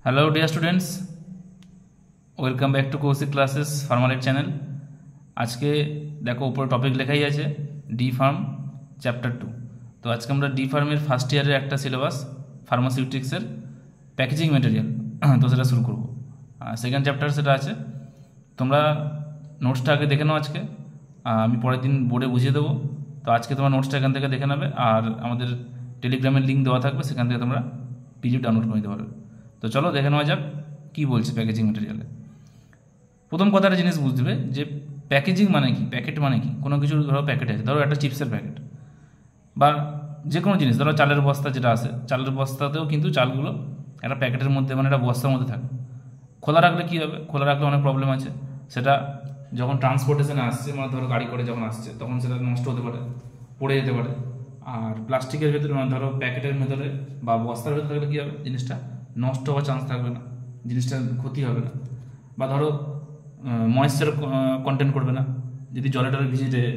Hello dear students, welcome back to Kosik Classes Pharmalet channel। আজকে দেখো উপরে topic লেখাই আছে ডি ফার্ম চ্যাপ্টার 2। তো আজকে আমরা ডি ফার্মের ফার্স্ট ইয়ারের একটা সিলেবাস ফার্মাসিউটিক্সের প্যাকেজিং ম্যাটেরিয়াল তো সেটা শুরু করব। সেকেন্ড চ্যাপ্টার সেটা আছে, তোমরা নোটসটা আগে দেখে নাও। আজকে আমি পরের দিন বোর্ডে বুঝিয়ে দেবো। তো আজকে তোমার নোটসটা এখান থেকে দেখে নেবে, আর আমাদের টেলিগ্রামের লিঙ্ক দেওয়া থাকবে, সেখান থেকে তোমরা পিডিএফ ডাউনলোড করে নিতে পারবে। তো চলো দেখে নেওয়া যাক কী বলছে প্যাকেজিং ম্যাটেরিয়ালে। প্রথম কথাটা জিনিস বুঝবে যে প্যাকেজিং মানে কি, প্যাকেট মানে কি। কোনো কিছু ধরো প্যাকেট আছে, ধরো একটা চিপসের প্যাকেট বা যে কোনো জিনিস, ধরো চালের বস্তা যেটা আছে, চালের বস্তাতেও কিন্তু চালগুলো একটা প্যাকেটের মধ্যে মানে একটা বস্তার মধ্যে থাকে। খোলা রাখলে কী হবে, খোলা রাখলে অনেক প্রবলেম আছে। সেটা যখন ট্রান্সপোর্টেশনে আসছে, মানে ধরো গাড়ি করে যখন আসছে, তখন সেটা নষ্ট হতে পারে, পড়ে যেতে পারে। আর প্লাস্টিকের ভেতরে মানে ধরো প্যাকেটের ভেতরে বা বস্তার ভেতরে থাকলে কী হবে, জিনিসটা নষ্ট হওয়ার চান্স থাকবে না, জিনিসটার ক্ষতি হবে না। বা ধরো ময়েশ্চার কন্টেন্ট করবে না, যদি জলে টলে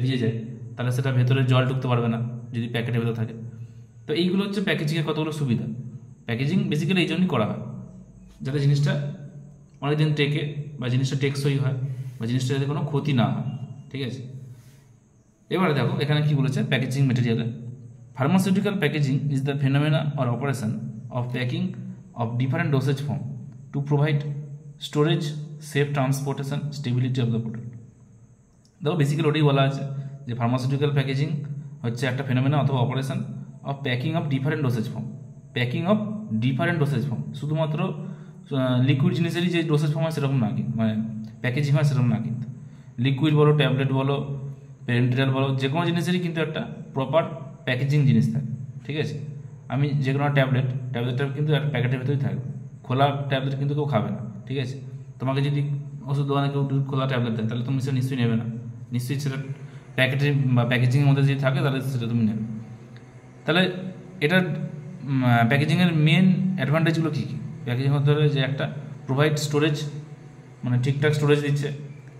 ভিজে যায় তাহলে সেটা ভেতরে জল ঢুকতে পারবে না যদি প্যাকেটের ভেতরে থাকে। তো এইগুলো হচ্ছে প্যাকেজিংয়ের কতগুলো সুবিধা। প্যাকেজিং বেসিক্যালি এই জন্যই করা হয় যাতে জিনিসটা অনেকদিন টেকে, বা জিনিসটা টেকসই হয়, বা জিনিসটা যাতে কোনো ক্ষতি না হয়। ঠিক আছে, এবারে দেখো এখানে কি বলেছে প্যাকেজিং ম্যাটেরিয়ালে। Pharmaceutical packaging is the phenomena or operation of packing of different dosage form to provide storage, safe transportation, stability of the product। দেখো বেসিক্যালি ওটাই বলা আছে যে ফার্মাসিউটিক্যাল প্যাকেজিং হচ্ছে একটা ফেনোমেনা অথবা operation of packing of different dosage form. Packing of different dosage form, শুধুমাত্র liquid জিনিসেরই যে ডোসেজ ফর্ম হয় সেরকম না, কিন্তু মানে প্যাকেজিং হয় সেরকম না। কিন্তু লিকুইড বলো, ট্যাবলেট বলো, পেরেন্টেরাল বলো, যে কোনো জিনিসেরই কিন্তু একটা প্রপার প্যাকেজিং জিনিস থাকে। ঠিক আছে, আমি যে কোনো ট্যাবলেটটা কিন্তু একটা প্যাকেটের ভেতরেই থাকবে, খোলা ট্যাবলেট কিন্তু কেউ খাবে না। ঠিক আছে, তোমাকে যদি ওষুধ দোকানে কেউ খোলা ট্যাবলেট দেয় তাহলে তুমি সেটা নিশ্চয়ই নেবে না, নিশ্চয়ই সেটা প্যাকেটের বা প্যাকেজিংয়ের মধ্যে যদি থাকে তাহলে সেটা তুমি নেবে। তাহলে এটার প্যাকেজিংয়ের মেন অ্যাডভান্টেজগুলো কী কী? প্যাকেজিং হতে হলে যে একটা প্রোভাইড স্টোরেজ, মানে ঠিকঠাক স্টোরেজ দিচ্ছে,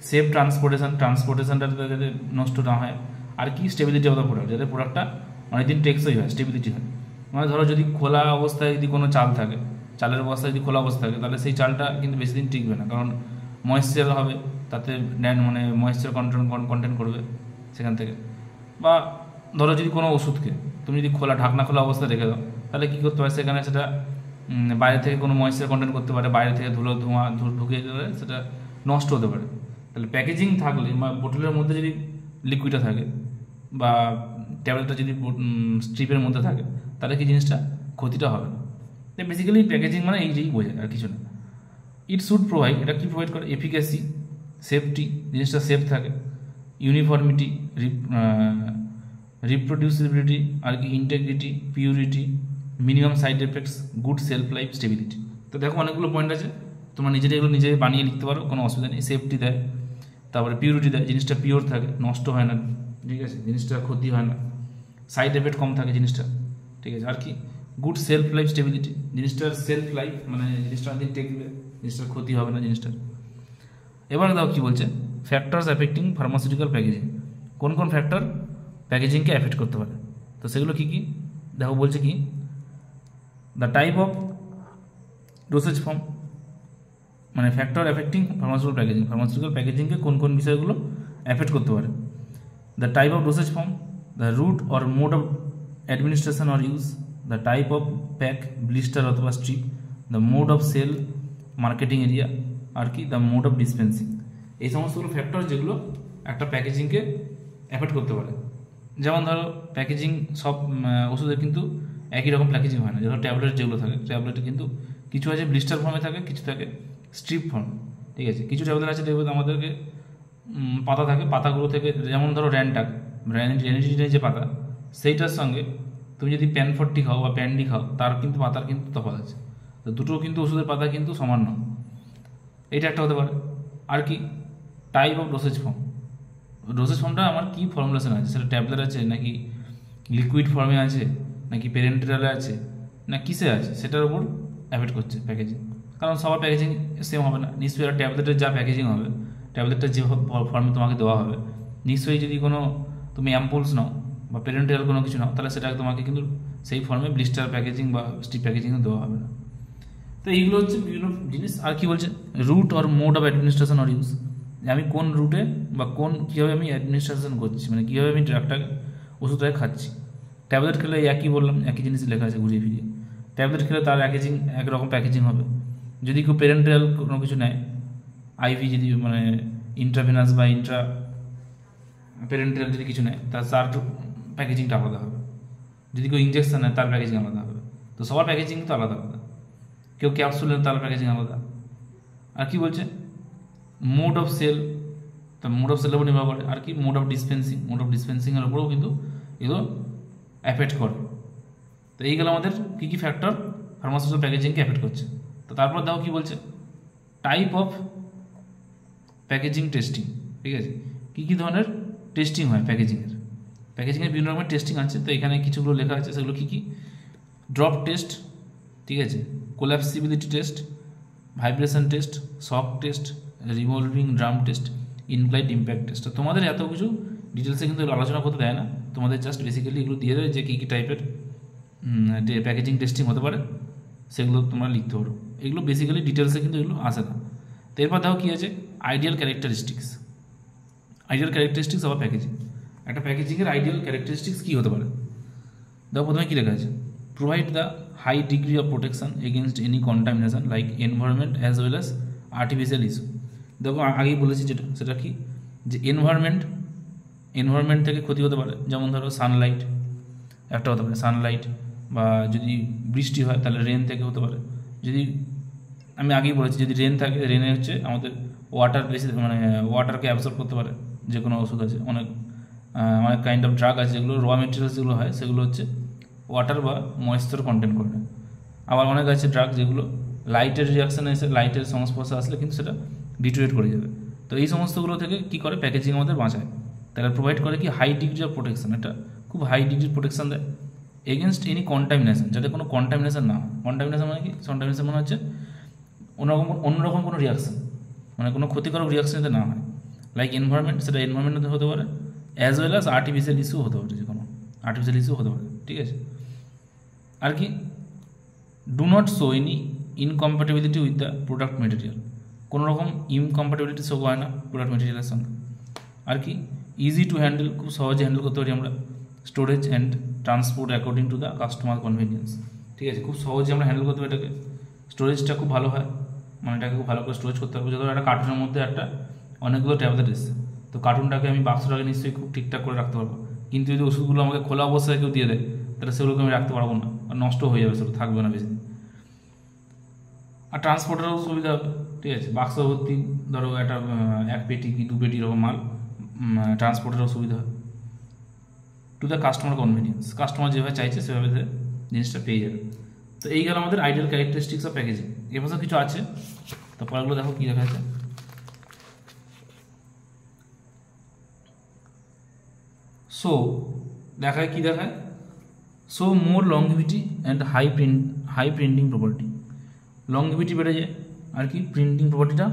সেফ ট্রান্সপোর্টেশনটা যাতে নষ্ট না হয়, আর কি স্টেবিলিটি অফ দ্য প্রোডাক্ট, যাতে প্রোডাক্টটা অনেকদিন টেকসই হয়, স্টেবিলিটি হয়। মানে ধরো যদি খোলা অবস্থায় যদি কোনো চাল থাকে, চালের অবস্থায় যদি খোলা অবস্থা থাকে, তাহলে সেই চালটা কিন্তু বেশি দিন টিকবে না, কারণ ময়েশ্চার হবে তাতে, মানে ময়েশ্চার কন্টেন্ট করবে সেখান থেকে। বা ধরো যদি কোনো ওষুধকে তুমি যদি ঢাকনা খোলা অবস্থায় রেখে দাও, তাহলে কী করতে পারে, সেখানে সেটা বাইরে থেকে কোনো ময়েশ্চার কন্টেন্ট করতে পারে, বাইরে থেকে ধোঁয়া ঢুকে গেলে সেটা নষ্ট হতে পারে। তাহলে প্যাকেজিং থাকলে বা বোতলের মধ্যে যদি লিকুইডটা থাকে বা ট্যাবলেটটা যদি স্ট্রিপের মধ্যে থাকে, তাহলে কি জিনিসটা ক্ষতিটা হবে না। তো বেসিক্যালি প্যাকেজিং মানে এই যেই বোঝায়, আর কিছু না। ইট শুড প্রোভাইড, এটা কি প্রোভাইড করে, এফিকাসি, সেফটি, জিনিসটা সেফ থাকে, ইউনিফর্মিটি, রিপ্রোডিউসিবিলিটি, আর কি integrity, purity, minimum side effects, good self life, stability. তো দেখো অনেকগুলো পয়েন্ট আছে, তোমরা নিজেরা এগুলো নিজে বানিয়ে লিখতে পারো, কোনো অসুবিধা নেই। সেফটি দেয়, তারপরে পিউরিটি দেয়, জিনিসটা পিওর থাকে, নষ্ট হয় না। ঠিক আছে, জিনিসটা ক্ষতি হয় না, সাইড এফেক্ট কম থাকে জিনিসটা। ঠিক আছে, আর কি গুড সেলফ লাইফ, স্টেবিলিটি, জিনিসটার সেলফ লাইফ মানে জিনিসটা অনেকদিন টেকবে, জিনিসটার ক্ষতি হবে না জিনিসটার। এবার দেখো কী বলছে, ফ্যাক্টরস অ্যাফেক্টিং ফার্মাসিউটিক্যাল প্যাকেজিং। কোন কোন ফ্যাক্টর প্যাকেজিংকে অ্যাফেক্ট করতে পারে, তো সেগুলো কী কী দেখো বলছে। কি the type of dosage form, মানে factor affecting pharmaceutical packaging, pharmaceutical প্যাকেজিংকে কোন কোন বিষয়গুলো অ্যাফেক্ট করতে পারে। The type of dosage form, the route or mode of administration or use, the type of pack, blister অথবা strip, the mode of sale, marketing area, আর কি the mode of dispensing. এই সমস্তগুলো ফ্যাক্টর যেগুলো একটা প্যাকেজিংকে affect করতে পারে। যেমন ধরো প্যাকেজিং সব ওষুধের কিন্তু একই রকম প্যাকেজিং হয় না। ধরো ট্যাবলেট যেগুলো থাকে, ট্যাবলেটে কিন্তু কিছু আছে ব্লিস্টার ফর্মে থাকে, কিছু থাকে স্ট্রিপ ফর্ম। ঠিক আছে, কিছু ট্যাবলেট আছে দেখবে আমাদেরকে পাতা থাকে, পাতাগুলো থেকে, যেমন ধরো র্যানিটিনের যে পাতা, সেইটার সঙ্গে তুমি যদি প্যান40 খাও বা প্যান ডি খাও, তার কিন্তু পাতার কিন্তু তফাৎ আছে। তো দুটো কিন্তু ওষুধের পাতা কিন্তু সমান নয়, এইটা একটা হতে পারে। আর কি type of dosage form, dosage ফর্মটা আমার কী ফর্মুলেশন আছে, সেটা ট্যাবলেট আছে নাকি লিকুইড ফর্মে আছে নাকি পেরেন্টেরালে আছে না কিসে আছে, সেটার উপর অ্যাফেক্ট করছে প্যাকেজিং। কারণ সবার প্যাকেজিং সেম হবে না, নিশ্চয়ই একটা ট্যাবলেটের যা প্যাকেজিং হবে, ট্যাবলেটটা যে ফর্মে তোমাকে দেওয়া হবে, নিশ্চয়ই যদি কোনো তুমি অ্যাম্পুলস নাও বা পেরেন্টেরাল কোনো কিছু নাও, তাহলে সেটা তোমাকে কিন্তু সেই ফর্মে ব্লিস্টার প্যাকেজিং বা স্ট্রিপ প্যাকেজিং দেওয়া হবে না। তো এইগুলো হচ্ছে বিভিন্ন জিনিস। আর কি বলছে, route or mode of administration or use, আমি কোন রুটে বা কীভাবে আমি অ্যাডমিনিস্ট্রেশন করছি, মানে কীভাবে আমি ড্রাগটাকে ওষুধটাকে খাচ্ছি। ট্যাবলেট খেলে একই বললাম, একই জিনিস লেখা আছে ঘুরিয়ে ফিরিয়ে। ট্যাবলেট খেলে তার একরকম প্যাকেজিং হবে। যদি কেউ প্যারেন্টাল কোনো কিছু নেয়, আইভি যদি মানে ইন্ট্রাভেনাস বা প্যারেন্টাল যদি কিছু নেয়, তার প্যাকেজিংটা আলাদা হবে। যদি কেউ ইঞ্জেকশন নেয় তার প্যাকেজিং আলাদা হবে। তো সবার প্যাকেজিং তো আলাদা আলাদা। কেউ ক্যাপসুল নেয় তার প্যাকেজিং আলাদা। আর কি বলছে, মোড অফ সেল, তা মোড অফ সেলের উপর নির্ভর করে। আর কি মোড অফ ডিসপেন্সিংয়ের উপরেও কিন্তু এগুলো অ্যাফেক্ট করে। তো এইগুলো আমাদের কী কী ফ্যাক্টর ফার্মাসিউটিক্যাল প্যাকেজিংকে অ্যাফেক্ট করছে। তো তারপর দেখো কী বলছে, টাইপ অফ প্যাকেজিং টেস্টিং। ঠিক আছে, কী কী ধরনের টেস্টিং হয় প্যাকেজিংয়ের বিভিন্ন রকমের টেস্টিং আছে। তো এখানে কিছুগুলো লেখা আছে, সেগুলো কী কী, ড্রপ টেস্ট, ঠিক আছে, collapsibility test, vibration test, shock test, revolving drum test, inclined impact test. তো তোমাদের এত কিছু ডিটেলসে কিন্তু আলোচনা করতে দেয় না, তোমাদের জাস্ট বেসিক্যালি এগুলো দিয়ে দেয় যে কী কী টাইপের প্যাকেজিং টেস্টিং হতে পারে, সেগুলো তোমরা লিখতে পারো। এগুলো বেসিক্যালি ডিটেলসে কিন্তু এগুলো আসে না। তো এরপর দেখো কী আছে, আইডিয়াল ক্যারেক্টারিস্টিক্স অফ প্যাকেজিং। একটা প্যাকেজিংয়ের আইডিয়াল ক্যারেক্টারিস্টিক্স কী হতে পারে, দেখো প্রথমে কী লেখা আছে, provide the high degree of protection against any contamination like environment as well as artificial issue. দেখো আগেই বলেছি সেটা কি, যে এনভায়রনমেন্ট থেকে ক্ষতি হতে পারে। যেমন ধরো সানলাইট একটা হতে পারে, সানলাইট, বা যদি বৃষ্টি হয় তাহলে রেন থেকে হতে পারে। যদি আমি আগেই বলেছি, যদি রেন থাকে, রেনে হচ্ছে আমাদের ওয়াটার বেশি, মানে ওয়াটারকে অ্যাবসর্ব করতে পারে। যে কোনো ওষুধ আছে, অনেক কাইন্ড অফ ড্রাগ আছে যেগুলো র মেটেরিয়ালস যেগুলো হয় সেগুলো হচ্ছে ওয়াটার বা ময়েশ্চার কন্টেন্ট করে। আবার অনেক আছে ড্রাগ যেগুলো লাইটের রিয়াকশানে এসে, লাইটের সংস্পর্শে আসলে কিন্তু সেটা ডিটোরেট করে যাবে। তো এই সমস্তগুলো থেকে কী করে প্যাকেজিং আমাদের বাঁচায়, তারা প্রোভাইড করে কি হাই ডিগ্রি অফ প্রোটেকশন, এটা খুব হাই ডিগ্রির প্রোটেকশন দেয় এগেনস্ট এনি কন্টামিনেশন, যাতে কোনো কন্টামিনেশন না হয়। কন্টামিনেশন মানে কি, কন্টামিনেশন মানে হচ্ছে অন্যরকম কোনো রিয়াকশান, মানে কোনো ক্ষতিকারক রিয়াকশন যাতে না হয়। লাইক এনভায়রনমেন্ট, সেটা এনভায়রনমেন্ট হতে পারে, as well as artificial issue হতে পারে, যে কোনো আর্টিফিশিয়াল ইস্যু হতে পারে। ঠিক আছে, আর কি, do not show any incompatibility with the product material, কোনো রকম ইনকম্প্যাটিবিলিটি শো হয় না প্রোডাক্ট মেটেরিয়ালের সঙ্গে। আর কি, ইজি টু হ্যান্ডেল, খুব সহজে হ্যান্ডেল করতে পারি আমরা। Storage and transport according to the customer convenience. ঠিক আছে, খুব সহজে আমরা হ্যান্ডেল করতে পারি এটাকে। স্টোরেজটা খুব ভালো হয়, মানে এটাকে খুব ভালো করে স্টোরেজ করতে পারবো। যত একটা কার্টুনের মধ্যে অনেকগুলো ট্যাবলেট এসছে, তো কার্টুনটাকে আমি বাক্সটাকে নিশ্চয়ই খুব ঠিকঠাক করে রাখতে পারবো। কিন্তু যদি ওষুধগুলো আমাকে খোলা অবস্থায় কেউ দিয়ে দেয়, তাহলে সেগুলোকে আমি রাখতে পারবো না, আর নষ্ট হয়ে যাবে, সেগুলো থাকবে না বেশি দিন। আর ট্রান্সপোর্টেরও সুবিধা হবে। ঠিক আছে, বাক্স ভর্তি ধরো একটা 1 পেটি কি 2 পেটি এরকম মাল, ট্রান্সপোর্টেরও সুবিধা হয়। To the customer convenience, customer যেভাবে চাইছে সেভাবে জিনিসটা পেয়ে যাবে। তো এই গেল আমাদের আইডিয়াল ক্যারেক্টারিস্টিক্স অফ প্যাকেজিং। এর পাশে কিছু আছে, তো পরেরগুলো দেখো কী লেখা আছে। সো দেখায় কি দেখায়, so more longevity and high printing property. Longevity বেড়ে যায়, আর কি প্রিন্টিং প্রপার্টিটা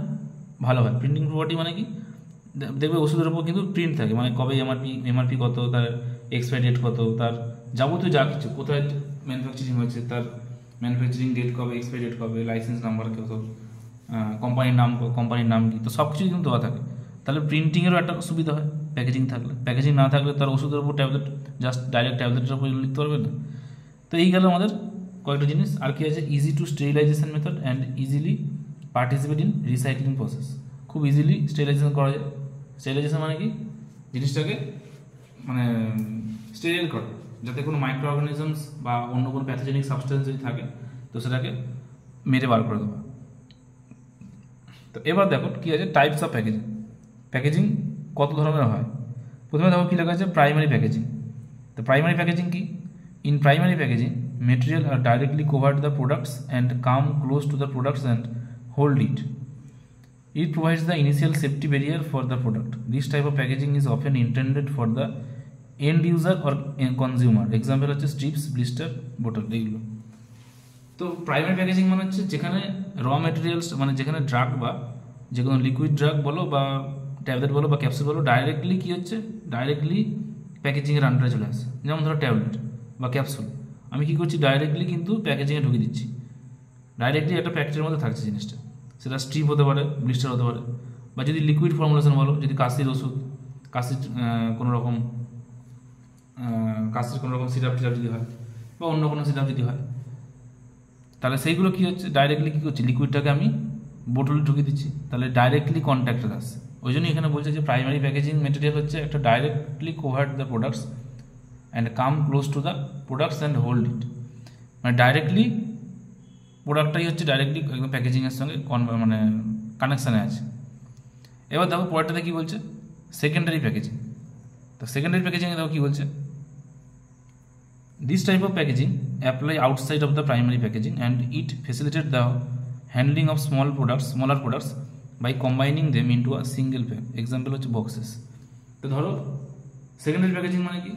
ভালো হয়। প্রিন্টিং প্রপার্টি মানে কি, দেখবে ওষুধের উপর কিন্তু প্রিন্ট থাকে, মানে কবে এমআরপি কত, তার এক্সপায়ারি ডেট কত, তার যাবতীয় যা কিছু, কোথায় ম্যানুফ্যাকচারিং হয়েছে, তার ম্যানুফ্যাকচারিং ডেট কবে, এক্সপায়ারি ডেট কবে, লাইসেন্স নাম্বার কত, কোম্পানির নাম কি, তো সব কিছু কিন্তু দেওয়া থাকে। তাহলে প্রিন্টিংয়েরও একটা সুবিধা হয় প্যাকেজিং থাকলে। প্যাকেজিং না থাকলে তার ওষুধের উপর ট্যাবলেট, জাস্ট ডাইরেক্ট ট্যাবলেটের উপর লিখতে পারবে না। তো এই গেল আমাদের কয়েকটা জিনিস। আর কি আছে, easy to sterilization method and easily participate in recycling process. খুব ইজিলি স্টেরিলাইজেশন করা যায়। স্টেরিলাইজেশন মানে কি, জিনিসটাকে মানে স্টেরিল করে, যাতে কোনো মাইক্রো অর্গানিজমস বা অন্য কোনো প্যাথোজেনিক সাবস্টেন্স যদি থাকে তো সেটাকে মেরে বার করে দেওয়া। তো এবার দেখো কী আছে, টাইপস অফ প্যাকেজিং। প্যাকেজিং কত ধরনের হয়। প্রথমে দেখো কী লেখা আছে, প্রাইমারি প্যাকেজিং। তো প্রাইমারি প্যাকেজিং কি, in primary packaging material are directly covered the products and come close to the products and hold it. It provides the initial safety barrier for the product. This type of packaging is often intended for the end user or consumer. Example হচ্ছে strips, blister, বোতল, এইগুলো। তো primary packaging মানে হচ্ছে যেখানে raw materials, মানে যেখানে drug বা যে কোনো লিকুইড ড্রাগ বলো বা ট্যাবলেট বলো বা ক্যাপসুল বলো, ডাইরেক্টলি কী হচ্ছে, ডাইরেক্টলি প্যাকেজিংয়ের আন্ডারে চলে আসে। যেমন ধরো ট্যাবলেট বা ক্যাপসুল, আমি কী করছি, ডাইরেক্টলি কিন্তু প্যাকেজিংয়ে ঢুকিয়ে দিচ্ছি। ডাইরেক্টলি একটা প্যাকেটের মধ্যে থাকছে জিনিসটা, সেটা স্ট্রিপ হতে পারে, ব্লিস্টার হতে পারে, বা যদি লিকুইড ফর্মুলেশন বলো, যদি কাশির ওষুধ, কাশির কোনো রকম সিরাপ টিরাপ যদি হয়, বা অন্য কোনো সিরাপ যদি হয়, তাহলে সেইগুলো কী হচ্ছে, ডাইরেক্টলি কী করছি, লিকুইডটাকে আমি বোতলে ঢুকিয়ে দিচ্ছি, তাহলে ডাইরেক্টলি কন্ট্যাক্টে আসছে। ওই জন্যই এখানে বলছে যে প্রাইমারি প্যাকেজিং মেটেরিয়াল হচ্ছে একটা directly covered the products and come close to the products and hold it, মানে ডাইরেক্টলি প্রোডাক্টটাই হচ্ছে ডাইরেক্টলি একদম প্যাকেজিংয়ের সঙ্গে মানে কানেকশানে আছে। এবার দেখো পরেরটাতে কী বলছে, সেকেন্ডারি প্যাকেজিং। তো সেকেন্ডারি প্যাকেজিংয়ে দেখো কী বলছে, this type of packaging apply outside of the primary packaging and it facilitate the handling of smaller products by combining them into a single pack. Example হচ্ছে বক্সেস। তো ধরো সেকেন্ডারি প্যাকেজিং মানে কি,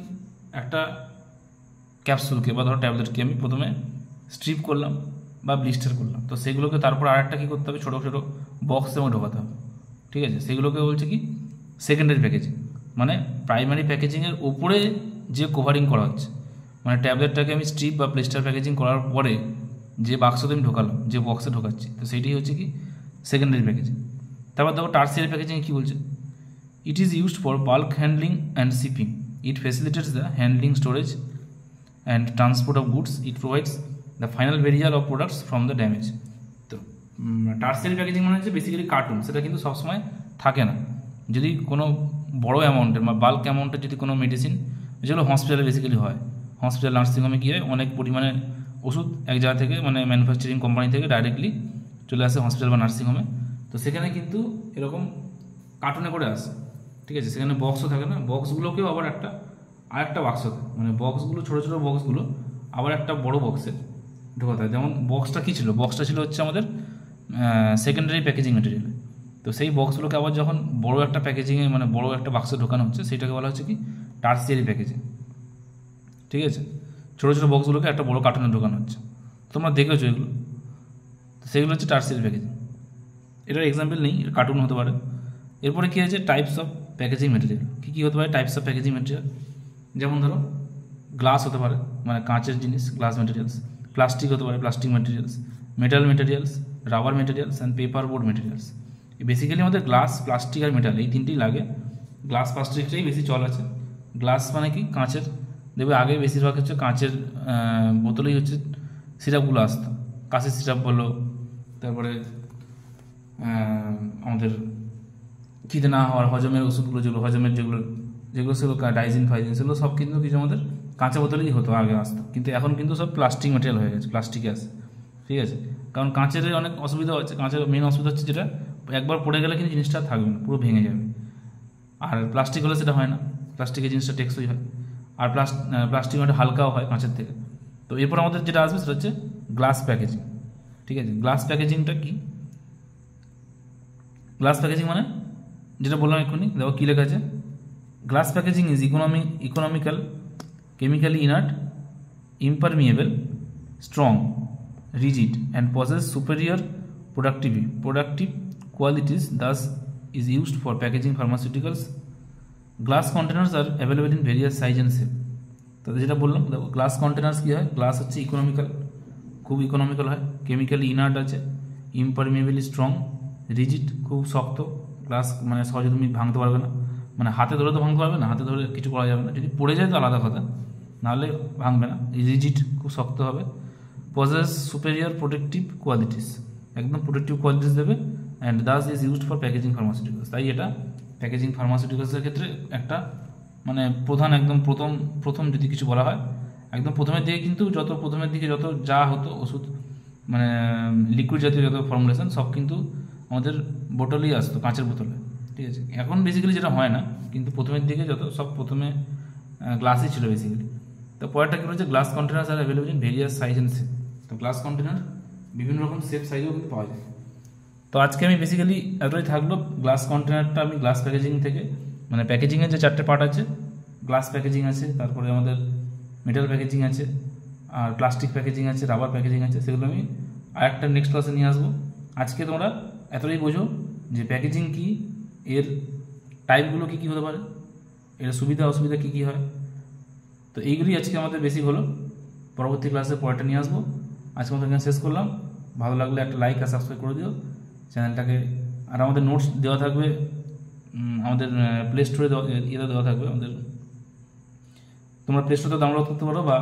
একটা ক্যাপসুলকে বা ধরো ট্যাবলেটকে আমি প্রথমে স্ট্রিপ করলাম বা ব্লিস্টার করলাম, তো সেগুলোকে তারপর আর একটা কী করতে হবে, ছোটো ছোটো বক্সের মধ্যে ঢোকাতে হবে, ঠিক আছে, সেগুলোকে বলছে কি সেকেন্ডারি প্যাকেজিং। মানে প্রাইমারি প্যাকেজিংয়ের উপরে যে কভারিং করা হচ্ছে, মানে ট্যাবলেটটাকে আমি স্ট্রিপ বা ব্লিস্টার প্যাকেজিং করার পরে যে বাক্সতে আমি ঢোকালাম, যে বক্সে ঢোকাচ্ছি, তো সেইটাই হচ্ছে কি সেকেন্ডারি প্যাকেজিং। তারপর দেখো টার্সিয়ারি প্যাকেজিংয়ে কী বলছে, it is used for bulk handling and shipping, it facilitates the handling, storage and transport of goods, it provides the final barrier of products from the damage. তো টার্সিয়ারি প্যাকেজিং মানে হচ্ছে basically cartoon, সেটা কিন্তু সবসময় থাকে না। যদি কোনো বড় অ্যামাউন্টের বা বাল্ক অ্যামাউন্টের যদি কোনো মেডিসিন, যেগুলো হসপিটালে বেসিক্যালি হয়, হসপিটাল নার্সিংহোমে কী হয়, অনেক পরিমাণে ওষুধ এক জায়গা থেকে মানে ম্যানুফ্যাকচারিং কোম্পানি থেকে ডাইরেক্টলি চলে আসে হসপিটাল বা নার্সিংহোমে, তো সেখানে কিন্তু এরকম কার্টুনে করে আসে, ঠিক আছে, সেখানে বক্সও থাকে না, বক্সগুলোকেও আবার আরেকটা বাক্স থাকে, মানে বক্সগুলো ছোটো ছোটো বক্সগুলো আবার একটা বড় বক্সে ঢোকাতে হয়। যেমন বক্সটা কী ছিল, বক্সটা ছিল হচ্ছে আমাদের সেকেন্ডারি প্যাকেজিং মেটেরিয়াল, তো সেই বক্সগুলোকে আবার যখন বড় একটা প্যাকেজিংয়ে মানে বড় একটা বাক্সে ঢোকানো হচ্ছে, সেটাকে বলা হচ্ছে কি টার্সিয়ারি প্যাকেজিং, ঠিক আছে। ছোটো ছোটো বক্সগুলোকে একটা বড় কার্টুনে ঢোকানো হচ্ছে, তোমরা দেখেছো এগুলো, তো সেগুলো হচ্ছে টার্সিয়ারি প্যাকেজিং। এটার এক্সাম্পল নেই, এটা কার্টুন হতে পারে। এরপরে কী আছে, টাইপস অফ প্যাকেজিং মেটেরিয়াল। কী হতে পারে টাইপস অফ প্যাকেজিং মেটেরিয়াল, যেমন ধরো গ্লাস হতে পারে, মানে কাঁচের জিনিস, গ্লাস মেটেরিয়ালস, প্লাস্টিক হতে পারে, plastic materials, metal materials, rubber materials and paper board materials. Basically আমাদের গ্লাস, প্লাস্টিক আর মেটাল এই তিনটেই লাগে। গ্লাস প্লাস্টিকটাই বেশি চল আছে। গ্লাস মানে কি কাঁচের, দেখবে আগে বেশিরভাগ হচ্ছে কাঁচের বোতলেই হচ্ছে সিরাপগুলো আসতো, কাশির সিরাপ বলো, তারপরে আমাদের খিদে না হওয়ার হজমের ওষুধগুলো, যেগুলো হজমের যেগুলো সেগুলো ডাইজিন ফাইজিন, সেগুলো সব কিন্তু কিছু আমাদের কাঁচা বোতলেই হতো, আগে আসতো। কিন্তু এখন কিন্তু সব প্লাস্টিক ম্যাটেরিয়াল হয়ে গেছে, প্লাস্টিকে আসে, ঠিক আছে। কারণ কাঁচের অনেক অসুবিধা হচ্ছে, কাঁচের মেন অসুবিধা হচ্ছে যেটা একবার পড়ে গেলে কিন্তু জিনিসটা থাকবে না, পুরো ভেঙে যাবে। আর প্লাস্টিক হলে সেটা হয় না, প্লাস্টিকের জিনিসটা টেকসই হয়, আর প্লাস্টিক অনেক হালকাও হয় কাঁচের থেকে। তো এরপর আমাদের যেটা আসবে সেটা হচ্ছে গ্লাস প্যাকেজিং, ঠিক আছে। গ্লাস প্যাকেজিংটা কি, গ্লাস প্যাকেজিং মানে যেটা বললাম এক্ষুনি, দেখো কী লেখা আছে, glass packaging is economical, chemically inert, impermeable, strong, rigid and possess superior productive qualities, thus is used for packaging pharmaceuticals. Glass containers are available in various size and shape. তো যেটা বললাম, গ্লাস কন্টেনার্স কী হয়, glass হচ্ছে economical, খুব economical হয়, chemically inert আছে, ইমপারমিয়েবলি strong, rigid খুব শক্ত, গ্লাস মানে সহজে তুমি ভাঙতে পারবে না, মানে হাতে ধরে তো ভাঙতে পারবে না, হাতে ধরে কিছু করা যাবে না, যদি পড়ে যায় তো আলাদা কথা, নাহলে ভাঙবে না। রিজিড খুব শক্ত হবে, পজেস সুপেরিয়র প্রোটেক্টিভ কোয়ালিটিস, একদম প্রোটেক্টিভ কোয়ালিটিস দেবে, and thus is used for packaging pharmaceuticals. তাই এটা প্যাকেজিং ফার্মাসিউটিক্যালসের ক্ষেত্রে একটা মানে প্রধান, একদম প্রথম যদি কিছু বলা হয়, একদম প্রথমের দিকে কিন্তু প্রথমের দিকে যত যা হতো ওষুধ, মানে লিকুইড জাতীয় যত ফর্মুলেশন সব কিন্তু আমাদের বোতলেই আসতো, কাঁচের বোতলে, ঠিক আছে। এখন বেসিক্যালি যেটা হয় না, কিন্তু প্রথমের দিকে যত সব প্রথমে গ্লাসই ছিল বেসিক্যালি। তো পরেরটা কী হচ্ছে, glass containers R available in various size and shape. তো গ্লাস কন্টেনার বিভিন্ন রকম শেপ সাইজেও কিন্তু পাওয়া যায়। তো আজকে আমি বেসিক্যালি এতটাই থাকলো, গ্লাস কন্টেনারটা আমি গ্লাস প্যাকেজিং থেকে, মানে প্যাকেজিংয়ের যে চারটে পার্ট আছে, গ্লাস প্যাকেজিং আছে, তারপরে আমাদের মেটাল প্যাকেজিং আছে, আর প্লাস্টিক প্যাকেজিং আছে, রাবার প্যাকেজিং আছে, সেগুলো আমি আরেকটা নেক্সট ক্লাসে নিয়ে আসবো। আজকে তোমরা এতটাই বোঝো যে প্যাকেজিং কী, এর টাইপগুলো কী কী হতে পারে, এর সুবিধা অসুবিধা কী কী হয়। তো এইগুলি আজকে আমাদের বেসিক হলো, পরবর্তী ক্লাসে পরেরটা নিয়ে আসবো। আজকে আমাদের এখানে শেষ করলাম। ভালো লাগলে একটা লাইক আর সাবস্ক্রাইব করে দিও চ্যানেলটাকে। আর আমাদের নোটস দেওয়া থাকবে আমাদের প্লে স্টোরে দেওয়া থাকবে আমাদের, তোমরা প্লে স্টোরে ডাউনলোড করতে পারো বা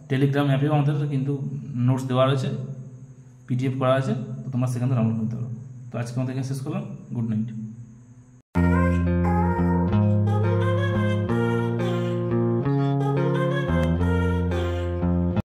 টেলিগ্রাম অ্যাপেও আমাদের কিন্তু নোটস দেওয়া রয়েছে, পিডিএফ করা আছে, তো তোমরা সেখান থেকে ডাউনলোড করতে পারো। তো আজকে আমাদের এখানে শেষ করলাম। Good night.